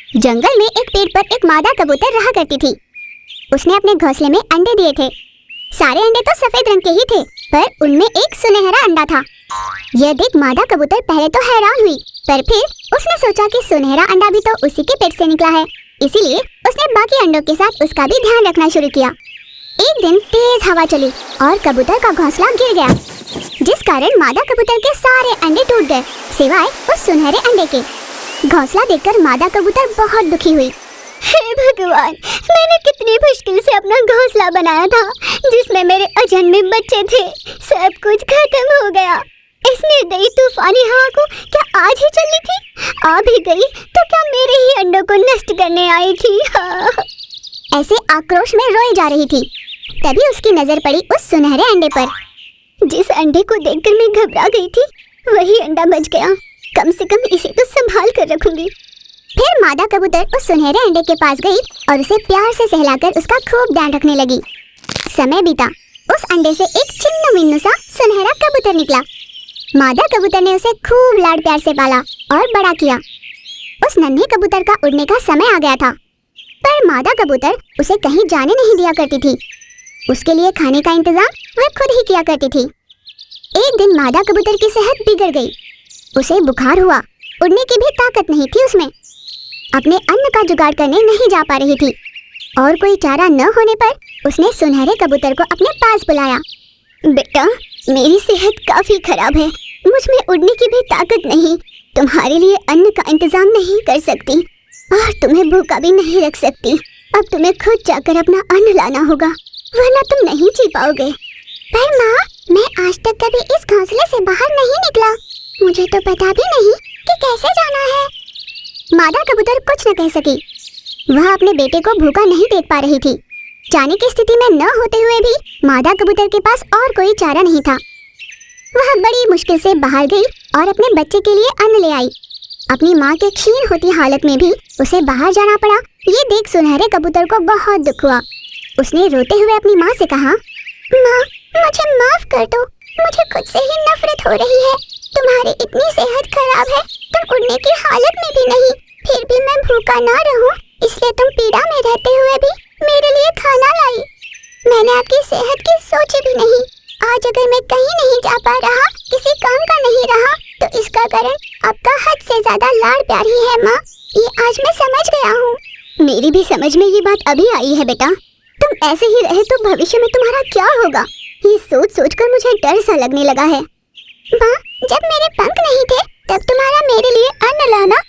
जंगल में एक पेड़ पर एक मादा कबूतर रहा करती थी। उसने अपने घोंसले में अंडे दिए थे। सारे अंडे तो सफेद रंग के ही थे, पर उनमें एक सुनहरा अंडा था। यह देख मादा कबूतर पहले तो हैरान हुई, पर फिर उसने सोचा कि सुनहरा अंडा भी तो उसी के पेट से निकला है, इसीलिए उसने बाकी अंडों के साथ उसका भी ध्यान रखना शुरू किया। एक दिन तेज हवा चली और कबूतर का घोंसला गिर गया, जिस कारण मादा कबूतर के सारे अंडे टूट गए, सिवाय उस सुनहरे अंडे के। घोंसला देखकर मादा कबूतर बहुत दुखी हुई। हे भगवान, मैंने कितनी मुश्किल से अपना घोंसला बनाया था, जिसमें मेरे अजन्मे बच्चे थे। सब कुछ खत्म हो गया। इस निर्दयी तूफानी हवा को क्या आज ही चलनी थी? आ भी गई तो क्या मेरे ही अंडों को नष्ट करने आई थी? ऐसे आक्रोश में रोई जा रही थी। तभी उसकी नजर पड़ी उस सुनहरे अंडे पर। जिस अंडे को देखकर मैं घबरा गई थी, वही अंडा बच गया। कम से कम इसे तो संभाल कर रखूंगी। फिर मादा कबूतर उस सुनहरे अंडे के पास गई और उसे प्यार से सहलाकर उसका खूब ध्यान रखने लगी। समय बीता। उस अंडे से एक चिन्नु मिन्नु सा सुनहरा कबूतर निकला। मादा कबूतर ने उसे खूब लाड प्यार से पाला और बड़ा किया। उस नन्हे कबूतर का उड़ने का समय आ गया था, पर मादा कबूतर उसे कहीं जाने नहीं दिया करती थी। उसके लिए खाने का इंतजाम वह खुद ही किया करती थी। एक दिन मादा कबूतर की सेहत बिगड़ गई। उसे बुखार हुआ, उड़ने की भी ताकत नहीं थी उसमें। अपने अन्न का जुगाड़ करने नहीं जा पा रही थी और कोई चारा न होने पर उसने सुनहरे कबूतर को अपने पास बुलाया। बेटा, मेरी सेहत काफी खराब है, मुझ में उड़ने की भी ताकत नहीं। तुम्हारे लिए अन्न का इंतजाम नहीं कर सकती और तुम्हें भूखा भी नहीं रख सकती। अब तुम्हें खुद जाकर अपना अन्न लाना होगा, वरना तुम नहीं जी पाओगे। पर माँ, मैं आज तक कभी इस घोंसले से बाहर नहीं निकला, मुझे तो पता भी नहीं कि कैसे जाना है। मादा कबूतर कुछ न कह सकी। वह अपने बेटे को भूखा नहीं देख पा रही थी। जाने की स्थिति में न होते हुए भी मादा कबूतर के पास और कोई चारा नहीं था। वह बड़ी मुश्किल से बाहर गई और अपने बच्चे के लिए अन्न ले आई। अपनी माँ के क्षीण होती हालत में भी उसे बाहर जाना पड़ा। ये देख सुनहरे कबूतर को बहुत दुख हुआ। उसने रोते हुए अपनी माँ से कहा, माँ, मुझे माफ कर दो, मुझे खुद से ही नफरत हो रही है। तुम्हारी इतनी सेहत खराब है, तुम उड़ने की हालत में भी नहीं, फिर भी मैं भूखा ना रहूं, इसलिए तुम पीड़ा में रहते हुए भी मेरे लिए खाना लाई। मैंने आपकी सेहत की सोची भी नहीं। आज अगर मैं कहीं नहीं जा पा रहा, किसी काम का नहीं रहा, तो इसका कारण आपका हद से ज्यादा लाड़ प्यार ही है माँ। ये आज मैं समझ गया हूँ। मेरी भी समझ में ये बात अभी आई है बेटा। तुम ऐसे ही रहे तो भविष्य में तुम्हारा क्या होगा, ये सोच सोच कर मुझे डर सा लगने लगा है। माँ, जब मेरे पंख नहीं थे तब तुम्हारा मेरे लिए अन्न लाना